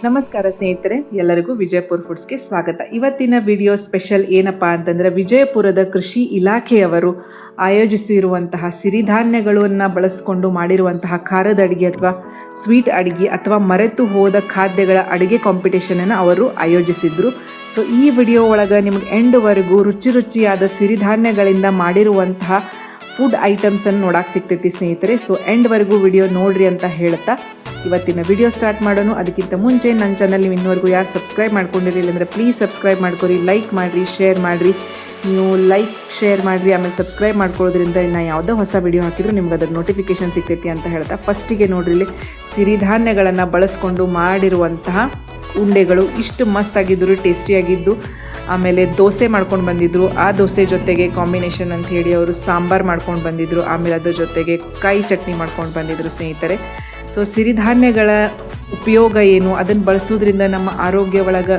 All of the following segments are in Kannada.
ನಮಸ್ಕಾರ ಸ್ನೇಹಿತರೆ, ಎಲ್ಲರಿಗೂ ವಿಜಯಪುರ ಫುಡ್ಸ್ಗೆ ಸ್ವಾಗತ. ಇವತ್ತಿನ ವಿಡಿಯೋ ಸ್ಪೆಷಲ್ ಏನಪ್ಪ ಅಂತಂದರೆ, ವಿಜಯಪುರದ ಕೃಷಿ ಇಲಾಖೆಯವರು ಆಯೋಜಿಸಿರುವಂತಹ ಸಿರಿಧಾನ್ಯಗಳನ್ನು ಬಳಸಿಕೊಂಡು ಮಾಡಿರುವಂತಹ ಖಾರದ ಅಡುಗೆ ಅಥವಾ ಸ್ವೀಟ್ ಅಡುಗೆ ಅಥವಾ ಮರೆತು ಹೋದ ಖಾದ್ಯಗಳ ಅಡುಗೆ ಕಾಂಪಿಟೇಷನನ್ನು ಅವರು ಆಯೋಜಿಸಿದ್ರು. ಸೊ ಈ ವಿಡಿಯೋ ಒಳಗೆ ನಿಮ್ಗೆ ಎಂಡ್ವರೆಗೂ ರುಚಿಯಾದ ಸಿರಿಧಾನ್ಯಗಳಿಂದ ಮಾಡಿರುವಂತಹ ಫುಡ್ ಐಟಮ್ಸನ್ನು ನೋಡಕ್ಕೆ ಸಿಗ್ತೈತಿ ಸ್ನೇಹಿತರೆ. ಸೊ ಎಂಡ್ವರೆಗೂ ವಿಡಿಯೋ ನೋಡ್ರಿ ಅಂತ ಹೇಳ್ತಾ ಇವತ್ತಿನ ವಿಡಿಯೋ ಸ್ಟಾರ್ಟ್ ಮಾಡೋಣ. ಅದಕ್ಕಿಂತ ಮುಂಚೆ ನನ್ನ ಚಾನಲ್ ನೀವು ಇನ್ನೂವರೆಗೂ ಯಾರು ಸಬ್ಸ್ಕ್ರೈಬ್ ಮಾಡ್ಕೊಂಡಿರಲಿಲ್ಲ ಅಂದರೆ ಪ್ಲೀಸ್ ಸಬ್ಸ್ಕ್ರೈಬ್ ಮಾಡ್ಕೊರಿ, ಲೈಕ್ ಮಾಡಿರಿ, ಶೇರ್ ಮಾಡಿರಿ. ನೀವು ಲೈಕ್ ಶೇರ್ ಮಾಡಿರಿ, ಆಮೇಲೆ ಸಬ್ಸ್ಕ್ರೈಬ್ ಮಾಡ್ಕೊಳ್ಳೋದ್ರಿಂದ ನಾ ಯಾವುದೋ ಹೊಸ ವಿಡಿಯೋ ಹಾಕಿದ್ರು ನಿಮ್ಗೆ ಅದ್ರ ನೋಟಿಫಿಕೇಷನ್ ಸಿಗ್ತೈತಿ ಅಂತ ಹೇಳ್ತಾ ಫಸ್ಟಿಗೆ ನೋಡ್ರಿ, ಇಲ್ಲಿ ಸಿರಿಧಾನ್ಯಗಳನ್ನು ಬಳಸ್ಕೊಂಡು ಮಾಡಿರುವಂತಹ ಉಂಡೆಗಳು ಇಷ್ಟು ಮಸ್ತಾಗಿದ್ದರು, ಟೇಸ್ಟಿಯಾಗಿದ್ದು. ಆಮೇಲೆ ದೋಸೆ ಮಾಡ್ಕೊಂಡು ಬಂದಿದ್ದರು. ಆ ದೋಸೆ ಜೊತೆಗೆ ಕಾಂಬಿನೇಷನ್ ಅಂತ ಹೇಳಿ ಅವರು ಸಾಂಬಾರು ಮಾಡ್ಕೊಂಡು ಬಂದಿದ್ದರು. ಆಮೇಲೆ ಅದ್ರ ಜೊತೆಗೆ ಕಾಯಿ ಚಟ್ನಿ ಮಾಡ್ಕೊಂಡು ಬಂದಿದ್ದರು ಸ್ನೇಹಿತರೆ. ಸೊ ಸಿರಿಧಾನ್ಯಗಳ ಉಪಯೋಗ ಏನು, ಅದನ್ನು ಬಳಸೋದ್ರಿಂದ ನಮ್ಮ ಆರೋಗ್ಯ ಒಳಗೆ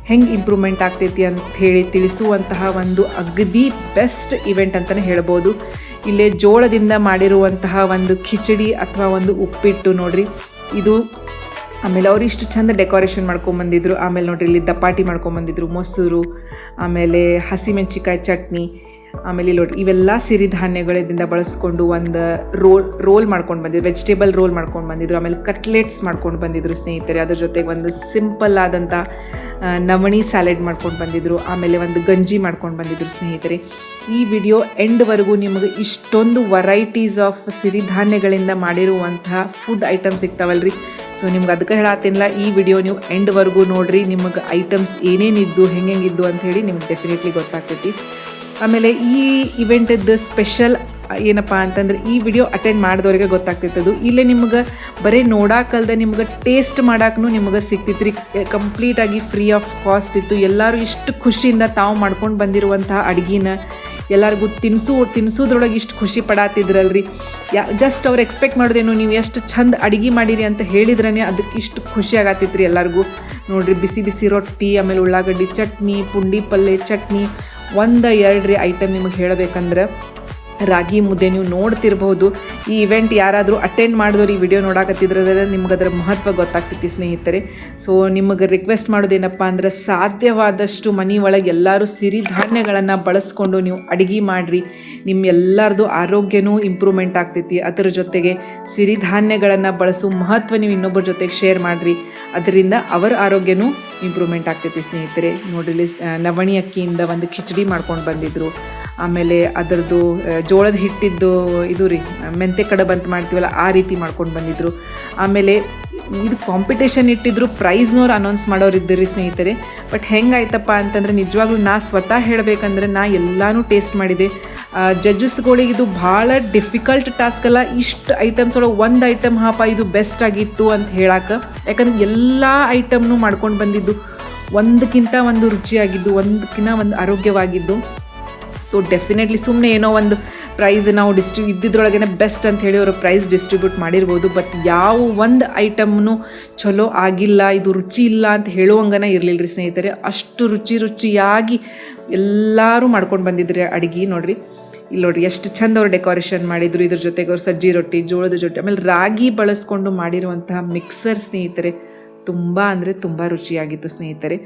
ಹೆಂಗೆ ಇಂಪ್ರೂವ್ಮೆಂಟ್ ಆಗ್ತೈತಿ ಅಂತ ಹೇಳಿ ತಿಳಿಸುವಂತಹ ಒಂದು ಅಗದಿ ಬೆಸ್ಟ್ ಇವೆಂಟ್ ಅಂತಲೇ ಹೇಳ್ಬೋದು. ಇಲ್ಲೇ ಜೋಳದಿಂದ ಮಾಡಿರುವಂತಹ ಒಂದು ಖಿಚಡಿ ಅಥವಾ ಒಂದು ಉಪ್ಪಿಟ್ಟು ನೋಡ್ರಿ, ಇದು. ಆಮೇಲೆ ಅವರು ಇಷ್ಟು ಚಂದ ಡೆಕೋರೇಷನ್ ಮಾಡ್ಕೊಂಬಂದಿದ್ರು. ಆಮೇಲೆ ನೋಡ್ರಿ, ಇಲ್ಲಿ ದಪಾಟಿ ಮಾಡ್ಕೊಂಬಂದಿದ್ರು, ಮೊಸರು, ಆಮೇಲೆ ಹಸಿಮೆಣ್ಸಿಕಾಯಿ ಚಟ್ನಿ, ಆಮೇಲೆ ಇಲ್ಲಿ ನೋಡ್ರಿ ಇವೆಲ್ಲ ಸಿರಿಧಾನ್ಯಗಳಿಂದ ಬಳಸ್ಕೊಂಡು ಒಂದು ರೋಲ್ ಮಾಡ್ಕೊಂಡು ಬಂದಿದ್ರು, ವೆಜಿಟೇಬಲ್ ರೋಲ್ ಮಾಡ್ಕೊಂಡು ಬಂದಿದ್ರು. ಆಮೇಲೆ ಕಟ್ಲೆಟ್ಸ್ ಮಾಡ್ಕೊಂಡು ಬಂದಿದ್ರು ಸ್ನೇಹಿತರೆ. ಅದ್ರ ಜೊತೆಗೆ ಒಂದು ಸಿಂಪಲ್ ಆದಂಥ ನವಣಿ ಸ್ಯಾಲೆಡ್ ಮಾಡ್ಕೊಂಡು ಬಂದಿದ್ರು. ಆಮೇಲೆ ಒಂದು ಗಂಜಿ ಮಾಡ್ಕೊಂಡು ಬಂದಿದ್ರು ಸ್ನೇಹಿತರೆ. ಈ ವಿಡಿಯೋ ಎಂಡ್ವರೆಗೂ ನಿಮಗೆ ಇಷ್ಟೊಂದು ವೆರೈಟೀಸ್ ಆಫ್ ಸಿರಿಧಾನ್ಯಗಳಿಂದ ಮಾಡಿರುವಂತಹ ಫುಡ್ ಐಟಮ್ಸ್ ಸಿಗ್ತಾವಲ್ರಿ. ಸೊ ನಿಮ್ಗೆ ಅದಕ್ಕೆ ಹೇಳತ್ತೀನಿಲ್ಲ, ಈ ವಿಡಿಯೋ ನೀವು ಎಂಡ್ವರೆಗೂ ನೋಡಿರಿ, ನಿಮಗೆ ಐಟಮ್ಸ್ ಏನೇನಿದ್ದು ಹೆಂಗೆಂಗಿದ್ದು ಅಂಥೇಳಿ ನಿಮ್ಗೆ ಡೆಫಿನೆಟ್ಲಿ ಗೊತ್ತಾಗ್ತೈತಿ. ಆಮೇಲೆ ಈ ಇವೆಂಟದ್ದು ಸ್ಪೆಷಲ್ ಏನಪ್ಪ ಅಂತಂದ್ರೆ, ಈ ವಿಡಿಯೋ ಅಟೆಂಡ್ ಮಾಡಿದವ್ರಿಗೆ ಗೊತ್ತಾಗ್ತಿತ್ತದು. ಇಲ್ಲೇ ನಿಮ್ಗೆ ಬರೀ ನೋಡಾಕಲ್ದೆ ನಿಮ್ಗೆ ಟೇಸ್ಟ್ ಮಾಡೋಕ್ಕೂ ನಿಮ್ಗೆ ಸಿಗ್ತಿತ್ತು ರೀ. ಕಂಪ್ಲೀಟಾಗಿ ಫ್ರೀ ಆಫ್ ಕಾಸ್ಟ್ ಇತ್ತು. ಎಲ್ಲರೂ ಇಷ್ಟು ಖುಷಿಯಿಂದ ತಾವು ಮಾಡ್ಕೊಂಡು ಬಂದಿರುವಂತಹ ಅಡುಗೆನ ಎಲ್ಲರಿಗೂ ತಿನ್ಸೋದ್ರೊಳಗೆ ಇಷ್ಟು ಖುಷಿ ಪಡಾತಿದ್ರಲ್ರಿ. ಜಸ್ಟ್ ಅವ್ರು ಎಕ್ಸ್ಪೆಕ್ಟ್ ಮಾಡೋದೇನು, ನೀವು ಎಷ್ಟು ಚಂದ ಅಡುಗೆ ಮಾಡಿರಿ ಅಂತ ಹೇಳಿದ್ರೇ ಅದಕ್ಕೆ ಇಷ್ಟು ಖುಷಿ ಆಗತ್ತಿತ್ತು ರೀ ಎಲ್ಲರಿಗೂ. ನೋಡಿರಿ, ಬಿಸಿ ಬಿಸಿ ರೊಟ್ಟಿ, ಆಮೇಲೆ ಉಳ್ಳಾಗಡ್ಡಿ ಚಟ್ನಿ, ಪುಂಡಿ ಪಲ್ಯ ಚಟ್ನಿ, ಒಂದು ಎರಡು ಐಟಮ್ ನಿಮಗೆ ಹೇಳಬೇಕಂದ್ರೆ ರಾಗಿ ಮುದ್ದೆ. ನೀವು ನೋಡ್ತಿರ್ಬೋದು, ಈ ಇವೆಂಟ್ ಯಾರಾದರೂ ಅಟೆಂಡ್ ಮಾಡಿದವ್ರು ಈ ವಿಡಿಯೋ ನೋಡಾಕತ್ತಿದ್ರೆ ನಿಮ್ಗೆ ಅದರ ಮಹತ್ವ ಗೊತ್ತಾಗ್ತೈತಿ ಸ್ನೇಹಿತರೆ. ಸೊ ನಿಮಗೆ ರಿಕ್ವೆಸ್ಟ್ ಮಾಡೋದೇನಪ್ಪ ಅಂದ್ರೆ, ಸಾಧ್ಯವಾದಷ್ಟು ಮನೆ ಒಳಗೆ ಎಲ್ಲರೂ ಸಿರಿಧಾನ್ಯಗಳನ್ನು ಬಳಸ್ಕೊಂಡು ನೀವು ಅಡುಗೆ ಮಾಡಿರಿ. ನಿಮ್ಮ ಎಲ್ಲರದು ಆರೋಗ್ಯನೂ ಇಂಪ್ರೂವ್ಮೆಂಟ್ ಆಗ್ತೈತಿ. ಅದರ ಜೊತೆಗೆ ಸಿರಿಧಾನ್ಯಗಳನ್ನು ಬಳಸೋ ಮಹತ್ವ ನೀವು ಇನ್ನೊಬ್ಬರ ಜೊತೆಗೆ ಶೇರ್ ಮಾಡಿರಿ, ಅದರಿಂದ ಅವರ ಆರೋಗ್ಯನೂ ಇಂಪ್ರೂವ್ಮೆಂಟ್ ಆಗ್ತೈತಿ ಸ್ನೇಹಿತರೆ. ನೋಡ್ರಿ, ನವಣಿ ಅಕ್ಕಿಯಿಂದ ಒಂದು ಖಿಚಡಿ ಮಾಡ್ಕೊಂಡು ಬಂದಿದ್ದರು. ಆಮೇಲೆ ಅದರದ್ದು ಜೋಳದ ಹಿಟ್ಟಿದ್ದು ಇದು ರೀ, ಮೆಂತೆ ಕಡುಬು ಅಂತ ಮಾಡ್ತೀವಲ್ಲ, ಆ ರೀತಿ ಮಾಡ್ಕೊಂಡು ಬಂದಿದ್ದರು. ಆಮೇಲೆ ಇದು ಕಾಂಪಿಟೇಷನ್ ಇಟ್ಟಿದ್ರು, ಪ್ರೈಸ್ನವ್ರು ಅನೌನ್ಸ್ ಮಾಡೋರು ಇದ್ದರು ರೀ ಸ್ನೇಹಿತರೆ. ಬಟ್ ಹೆಂಗಾಯ್ತಪ್ಪ ಅಂತಂದರೆ, ನಿಜವಾಗ್ಲೂ ನಾ ಸ್ವತಃ ಹೇಳಬೇಕಂದ್ರೆ ನಾ ಎಲ್ಲನೂ ಟೇಸ್ಟ್ ಮಾಡಿದೆ. ಜಡ್ಜಸ್ಗಳಿಗೆ ಇದು ಭಾಳ ಡಿಫಿಕಲ್ಟ್ ಟಾಸ್ಕ್ ಅಲ್ಲ. ಇಷ್ಟು ಐಟಮ್ಸ್ ಒಳಗೆ ಒಂದು ಐಟಮ್ ಇದು ಬೆಸ್ಟ್ ಆಗಿತ್ತು ಅಂತ ಹೇಳಕ್ಕೆ. ಯಾಕಂದ್ರೆ ಎಲ್ಲ ಐಟಮ್ನು ಮಾಡ್ಕೊಂಡು ಬಂದಿದ್ದು ಒಂದಕ್ಕಿಂತ ಒಂದು ರುಚಿಯಾಗಿದ್ದು, ಒಂದಕ್ಕಿಂತ ಒಂದು ಆರೋಗ್ಯವಾಗಿದ್ದು. ಸೊ ಡೆಫಿನೆಟ್ಲಿ ಸುಮ್ಮನೆ ಏನೋ ಒಂದು ಪ್ರೈಸ್ ನಾವು ಇದ್ದಿದ್ರೊಳಗೇ ಬೆಸ್ಟ್ ಅಂತ ಹೇಳಿ ಅವರು ಪ್ರೈಸ್ ಡಿಸ್ಟ್ರಿಬ್ಯೂಟ್ ಮಾಡಿರ್ಬೋದು. ಬಟ್ ಯಾವ ಒಂದು ಐಟಮ್ನು ಚಲೋ ಆಗಿಲ್ಲ, ಇದು ರುಚಿ ಇಲ್ಲ ಅಂತ ಹೇಳುವಂಗನ ಇರಲಿಲ್ಲ ರೀ ಸ್ನೇಹಿತರೆ. ಅಷ್ಟು ರುಚಿಯಾಗಿ ಎಲ್ಲರೂ ಮಾಡ್ಕೊಂಡು ಬಂದಿದ್ರಿ ಅಡುಗೆ. ನೋಡಿರಿ, ಇಲ್ಲಿ ನೋಡಿರಿ ಎಷ್ಟು ಚಂದ ಅವ್ರು ಡೆಕೋರೇಷನ್ ಮಾಡಿದರು. ಇದ್ರ ಜೊತೆಗೆ ಅವ್ರು ಸಜ್ಜಿ ರೊಟ್ಟಿ, ಜೋಳದ ರೊಟ್ಟಿ, ಆಮೇಲೆ ರಾಗಿ ಬಳಸ್ಕೊಂಡು ಮಾಡಿರುವಂತಹ ಮಿಕ್ಸರ್ ಸ್ನೇಹಿತರೆ, ತುಂಬ ಅಂದರೆ ತುಂಬ ರುಚಿಯಾಗಿತ್ತು ಸ್ನೇಹಿತರೆ.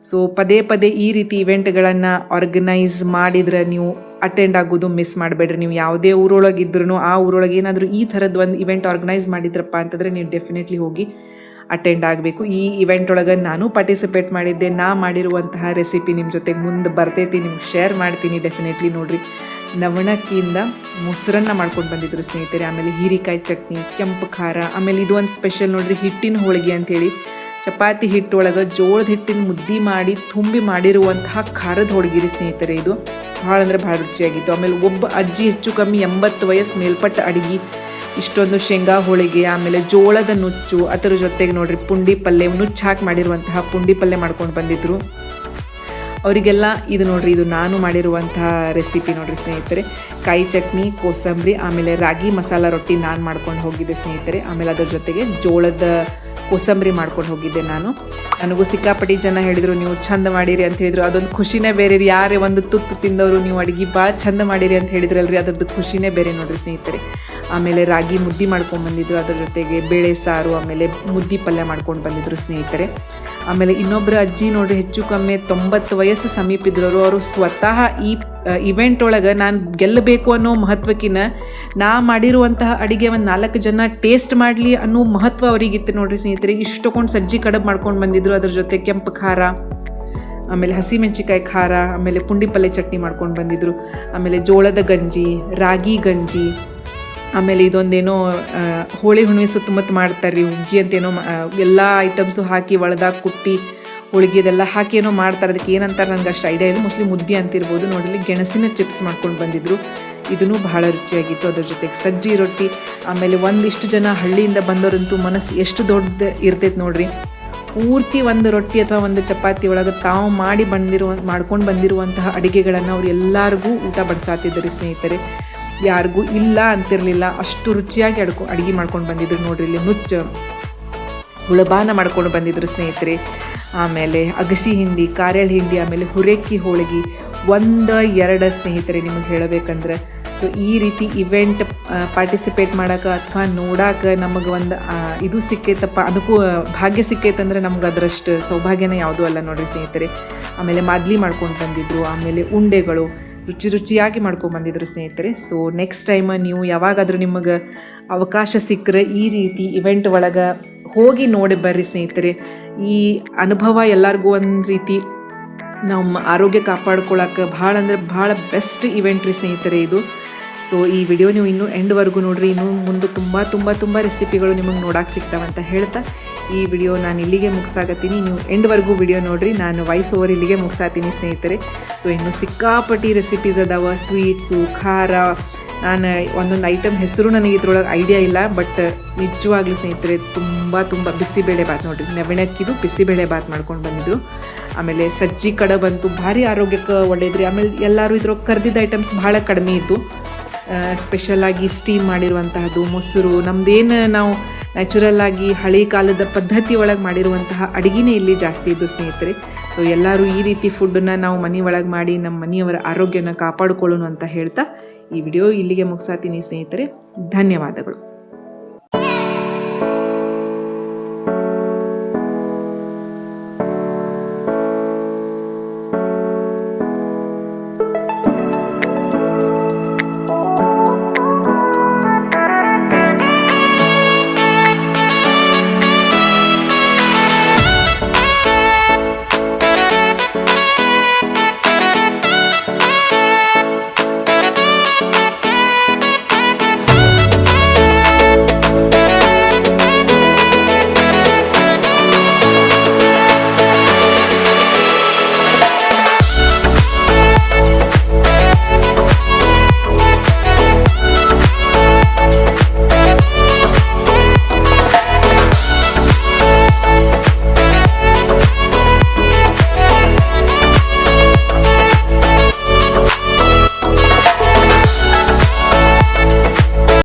ಸೊ ಪದೇ ಈ ರೀತಿ ಇವೆಂಟ್ಗಳನ್ನು ಆರ್ಗನೈಸ್ ಮಾಡಿದರೆ ನೀವು ಅಟೆಂಡ್ ಆಗೋದು ಮಿಸ್ ಮಾಡಬೇಡ್ರಿ. ನೀವು ಯಾವುದೇ ಊರೊಳಗಿದ್ರೂ ಆ ಊರೊಳಗೆ ಏನಾದರೂ ಈ ಥರದ್ದು ಒಂದು ಇವೆಂಟ್ ಆರ್ಗನೈಸ್ ಮಾಡಿದ್ರಪ್ಪ ಅಂತಂದರೆ ನೀವು ಡೆಫಿನೆಟ್ಲಿ ಹೋಗಿ ಅಟೆಂಡ್ ಆಗಬೇಕು. ಈ ಇವೆಂಟ್ ಒಳಗೆ ನಾನು ಪಾರ್ಟಿಸಿಪೇಟ್ ಮಾಡಿದ್ದೆ. ನಾ ಮಾಡಿರುವಂತಹ ರೆಸಿಪಿ ನಿಮ್ಮ ಜೊತೆಗೆ ಮುಂದೆ ಬರ್ತೈತಿ, ನಿಮ್ಗೆ ಶೇರ್ ಮಾಡ್ತೀನಿ ಡೆಫಿನೆಟ್ಲಿ. ನೋಡಿರಿ, ನವಣಕ್ಕಿಯಿಂದ ಮೊಸರನ್ನ ಮಾಡ್ಕೊಂಡು ಬಂದಿದ್ರು ಸ್ನೇಹಿತರೆ. ಆಮೇಲೆ ಹೀರಿಕಾಯಿ ಚಟ್ನಿ, ಕೆಂಪು ಖಾರ, ಆಮೇಲೆ ಇದು ಒಂದು ಸ್ಪೆಷಲ್ ನೋಡಿರಿ, ಹಿಟ್ಟಿನ ಹೋಳಿಗೆ ಅಂಥೇಳಿ. ಚಪಾತಿ ಹಿಟ್ಟೊಳಗೆ ಜೋಳದ ಹಿಟ್ಟಿನ ಮುದ್ದೆ ಮಾಡಿ ತುಂಬಿ ಮಾಡಿರುವಂತಹ ಖಾರದ ಹೋಳಿಗೆ ರೀ ಸ್ನೇಹಿತರೆ. ಇದು ಭಾಳ ಅಂದರೆ ಭಾಳ ರುಚಿಯಾಗಿತ್ತು. ಆಮೇಲೆ ಒಬ್ಬ ಅಜ್ಜಿ ಹೆಚ್ಚು ಕಮ್ಮಿ 80 ವಯಸ್ಸು ಮೇಲ್ಪಟ್ಟ ಅಡುಗೆ ಇಷ್ಟೊಂದು ಶೇಂಗಾ ಹೋಳಿಗೆ, ಆಮೇಲೆ ಜೋಳದ ನುಚ್ಚು, ಅದರ ಜೊತೆಗೆ ನೋಡ್ರಿ ಪುಂಡಿ ಪಲ್ಯ, ನುಚ್ಚು ಹಾಕಿ ಮಾಡಿರುವಂತಹ ಪುಂಡಿ ಪಲ್ಯ ಮಾಡ್ಕೊಂಡು ಬಂದಿದ್ರು ಅವರಿಗೆಲ್ಲ. ಇದು ನೋಡ್ರಿ, ಇದು ನಾನು ಮಾಡಿರುವಂತಹ ರೆಸಿಪಿ ನೋಡ್ರಿ ಸ್ನೇಹಿತರೆ. ಕಾಯಿ ಚಟ್ನಿ, ಕೋಸಂಬರಿ, ಆಮೇಲೆ ರಾಗಿ ಮಸಾಲ ರೊಟ್ಟಿ ನಾನು ಮಾಡ್ಕೊಂಡು ಹೋಗಿದ್ದೆ ಸ್ನೇಹಿತರೆ. ಆಮೇಲೆ ಅದ್ರ ಜೊತೆಗೆ ಜೋಳದ ಕೋಸಂಬರಿ ಮಾಡ್ಕೊಂಡು ಹೋಗಿದ್ದೆ ನಾನು. ನನಗೂ ಸಿಕ್ಕಾಪಟ್ಟಿ ಜನ ಹೇಳಿದರು ನೀವು ಚಂದ ಮಾಡಿರಿ ಅಂತ ಹೇಳಿದರು. ಅದೊಂದು ಖುಷಿನೇ ಬೇರೆ ರೀ. ಯಾರೇ ಒಂದು ತುತ್ತು ತಿಂದವರು ನೀವು ಅಡುಗೆ ಭಾಳ ಚಂದ ಮಾಡಿರಿ ಅಂತ ಹೇಳಿದ್ರಲ್ರಿ, ಅದರದ್ದು ಖುಷಿನೇ ಬೇರೆ ನೋಡಿರಿ ಸ್ನೇಹಿತರೆ. ಆಮೇಲೆ ರಾಗಿ ಮುದ್ದೆ ಮಾಡ್ಕೊಂಡು ಬಂದಿದ್ರು, ಅದರ ಜೊತೆಗೆ ಬೇಳೆ ಸಾರು, ಆಮೇಲೆ ಮುದ್ದೆ ಪಲ್ಯ ಮಾಡ್ಕೊಂಡು ಬಂದಿದ್ರು ಸ್ನೇಹಿತರೆ. ಆಮೇಲೆ ಇನ್ನೊಬ್ಬರು ಅಜ್ಜಿ ನೋಡ್ರಿ, ಹೆಚ್ಚು ಕಮ್ಮಿ 90 ವಯಸ್ಸು ಸಮೀಪಿದ್ರು. ಅವರು ಸ್ವತಃ ಈ ಇವೆಂಟ್ ಒಳಗೆ ನಾನು ಗೆಲ್ಲಬೇಕು ಅನ್ನೋ ಮಹತ್ವಕ್ಕಿಂತ ನಾ ಮಾಡಿರುವಂತಹ ಅಡುಗೆ ಒಂದು 4 ಜನ ಟೇಸ್ಟ್ ಮಾಡಲಿ ಅನ್ನೋ ಮಹತ್ವ ಅವರಿಗಿತ್ತು ನೋಡ್ರಿ ಸ್ನೇಹಿತರೆ. ಇಷ್ಟೊಂದು ಸಜ್ಜಿ ಕಡುಬು ಮಾಡ್ಕೊಂಡು ಬಂದಿದ್ರು, ಅದ್ರ ಜೊತೆ ಕೆಂಪು ಖಾರ, ಆಮೇಲೆ ಹಸಿಮೆಣ್ಸಿಕಾಯಿ ಖಾರ, ಆಮೇಲೆ ಪುಂಡಿ ಪಲ್ಯ ಚಟ್ನಿ ಮಾಡ್ಕೊಂಡು ಬಂದಿದ್ರು. ಆಮೇಲೆ ಜೋಳದ ಗಂಜಿ, ರಾಗಿ ಗಂಜಿ, ಆಮೇಲೆ ಇದೊಂದೇನೋ ಹೋಳಿ ಹುಣ್ಣಿಮೆ ಸುತ್ತಮುತ್ತ ಮಾಡ್ತಾರೆ ರೀ, ಹುಗ್ಗಿ ಅಂತೇನೋ ಎಲ್ಲ ಐಟಮ್ಸು ಹಾಕಿ ಒಳದಾಗ ಕುಟ್ಟಿ ಹೋಳಿಗೆದೆಲ್ಲ ಹಾಕಿ ಏನೋ ಮಾಡ್ತಾರೆ. ಅದಕ್ಕೆ ಏನಂತಾರೆ ನನಗೆ ಅಷ್ಟು ಐಡಿಯಾ ಇಲ್ಲ, ಮೋಸ್ಟ್ಲಿ ಮುದ್ದೆ ಅಂತಿರ್ಬೋದು. ನೋಡಲಿ ಗೆಣಸಿನ ಚಿಪ್ಸ್ ಮಾಡ್ಕೊಂಡು ಬಂದಿದ್ರು, ಇದೂ ಬಹಳ ರುಚಿಯಾಗಿತ್ತು. ಅದ್ರ ಜೊತೆಗೆ ಸಜ್ಜಿ ರೊಟ್ಟಿ. ಆಮೇಲೆ ಒಂದಿಷ್ಟು ಜನ ಹಳ್ಳಿಯಿಂದ ಬಂದವರಂತೂ ಮನಸ್ಸು ಎಷ್ಟು ದೊಡ್ಡ ಇರ್ತೈತೆ ನೋಡ್ರಿ. ಪೂರ್ತಿ ಒಂದು ರೊಟ್ಟಿ ಅಥವಾ ಒಂದು ಚಪಾತಿ ಒಳಗೆ ತಾವು ಮಾಡ್ಕೊಂಡು ಬಂದಿರುವಂತಹ ಅಡುಗೆಗಳನ್ನು ಅವ್ರು ಎಲ್ಲರಿಗೂ ಊಟ ಬಡಿಸಾತಿದ್ದಾರೆ ಸ್ನೇಹಿತರೆ. ಯಾರಿಗೂ ಇಲ್ಲ ಅಂತಿರಲಿಲ್ಲ, ಅಷ್ಟು ರುಚಿಯಾಗಿ ಅಡುಗೆ ಮಾಡ್ಕೊಂಡು ಬಂದಿದ್ರು ನೋಡ್ರಿ. ಇಲ್ಲಿ ನುಚ್ಚ ಹುಳಬಾನ ಮಾಡ್ಕೊಂಡು ಬಂದಿದ್ರು ಸ್ನೇಹಿತರೆ. ಆಮೇಲೆ ಅಗಸಿ ಹಿಂಡಿ, ಕಾರೆಳ್ ಹಿಂಡಿ, ಆಮೇಲೆ ಹುರೇಕಿ ಹೋಳಿಗೆ 1-2 ಸ್ನೇಹಿತರೆ ನಿಮಗೆ ಹೇಳಬೇಕಂದ್ರೆ. ಸೊ ಈ ರೀತಿ ಇವೆಂಟ್ ಪಾರ್ಟಿಸಿಪೇಟ್ ಮಾಡೋಕೆ ಅಥವಾ ನೋಡೋಕೆ ನಮಗೆ ಒಂದು ಇದು ಸಿಕ್ಕೈತಪ್ಪ, ಅದಕ್ಕೂ ಭಾಗ್ಯ ಸಿಕ್ಕೈತಂದ್ರೆ ನಮ್ಗೆ ಅದರಷ್ಟು ಸೌಭಾಗ್ಯನೇ ಯಾವುದೂ ಅಲ್ಲ ನೋಡ್ರಿ ಸ್ನೇಹಿತರೆ. ಆಮೇಲೆ ಮಾದ್ಲಿ ಮಾಡ್ಕೊಂಡು ಬಂದಿದ್ರು, ಆಮೇಲೆ ಉಂಡೆಗಳು ರುಚಿಯಾಗಿ ಮಾಡ್ಕೊಂಡ್ಬಂದಿದ್ರು ಸ್ನೇಹಿತರೆ. ಸೊ ನೆಕ್ಸ್ಟ್ ಟೈಮ್ ನೀವು ಯಾವಾಗಾದರೂ ನಿಮಗೆ ಅವಕಾಶ ಸಿಕ್ಕರೆ ಈ ರೀತಿ ಇವೆಂಟ್ ಒಳಗೆ ಹೋಗಿ ನೋಡಿ ಬರ್ರಿ ಸ್ನೇಹಿತರೆ. ಈ ಅನುಭವ ಎಲ್ಲರಿಗೂ ಒಂದು ರೀತಿ ನಮ್ಮ ಆರೋಗ್ಯ ಕಾಪಾಡ್ಕೊಳ್ಳೋಕೆ ಭಾಳ ಅಂದರೆ ಭಾಳ ಬೆಸ್ಟ್ ಇವೆಂಟ್ ರೀ ಸ್ನೇಹಿತರೆ ಇದು. ಸೊ ಈ ವಿಡಿಯೋ ನೀವು ಇನ್ನೂ ಎಂಡ್ವರೆಗೂ ನೋಡಿರಿ, ಇನ್ನೂ ಮುಂದೆ ತುಂಬ ರೆಸಿಪಿಗಳು ನಿಮಗೆ ನೋಡೋಕೆ ಸಿಗ್ತಾವಂತ ಹೇಳ್ತಾ ಈ ವಿಡಿಯೋ ನಾನು ಇಲ್ಲಿಗೆ ಮುಗಿಸಾಕತ್ತೀನಿ. ನೀವು ಎಂಡ್ವರೆಗೂ ವಿಡಿಯೋ ನೋಡಿರಿ, ನಾನು ವಾಯ್ಸ್ ಓವರ್ ಇಲ್ಲಿಗೆ ಮುಗಿಸಾತೀನಿ ಸ್ನೇಹಿತರೆ. ಸೊ ಇನ್ನು ಸಿಕ್ಕಾಪಟ್ಟಿ ರೆಸಿಪೀಸ್ ಅದಾವ, ಸ್ವೀಟ್ಸು, ಖಾರ. ನಾನು ಒಂದೊಂದು ಐಟಮ್ ಹೆಸರು ನನಗೆ ಇದ್ರೊಳಗೆ ಐಡಿಯಾ ಇಲ್ಲ, ಬಟ್ ನಿಜವಾಗ್ಲೂ ಸ್ನೇಹಿತರೆ ತುಂಬ ಬಿಸಿಬೇಳೆ ಬಾತ್ ನೋಡಿರಿ, ನವಿಣಕ್ಕಿದು ಬಿಸಿಬೇಳೆ ಬಾತ್ ಮಾಡ್ಕೊಂಡು ಬಂದಿದ್ರು. ಆಮೇಲೆ ಸಜ್ಜಿ ಕಡುಬಂತೂ ಭಾರಿ ಆರೋಗ್ಯಕ್ಕೆ ಒಳ್ಳೇದ್ರಿ. ಆಮೇಲೆ ಎಲ್ಲರೂ ಇದ್ರೊಳಗೆ ಕರ್ದಿದ್ದ ಐಟಮ್ಸ್ ಭಾಳ ಕಡಿಮೆ ಇತ್ತು. ಸ್ಪೆಷಲಾಗಿ ಸ್ಟೀಮ್ ಮಾಡಿರುವಂತಹದ್ದು, ಮೊಸರು, ನಮ್ಮದೇನು ನಾವು ನ್ಯಾಚುರಲ್ಲಾಗಿ ಹಳೆ ಕಾಲದ ಪದ್ಧತಿ ಒಳಗೆ ಮಾಡಿರುವಂತಹ ಅಡುಗೆನೇ ಇಲ್ಲಿ ಜಾಸ್ತಿ ಇದ್ದು ಸ್ನೇಹಿತರೆ. ಸೊ ಎಲ್ಲರೂ ಈ ರೀತಿ ಫುಡ್ಡನ್ನು ನಾವು ಮನೆ ಒಳಗೆ ಮಾಡಿ ನಮ್ಮ ಮನೆಯವರ ಆರೋಗ್ಯನ ಕಾಪಾಡಿಕೊಳ್ಳೋಣ ಅಂತ ಹೇಳ್ತಾ ಈ ವಿಡಿಯೋ ಇಲ್ಲಿಗೆ ಮುಗಿಸಾತೀನಿ ಸ್ನೇಹಿತರೆ. ಧನ್ಯವಾದಗಳು.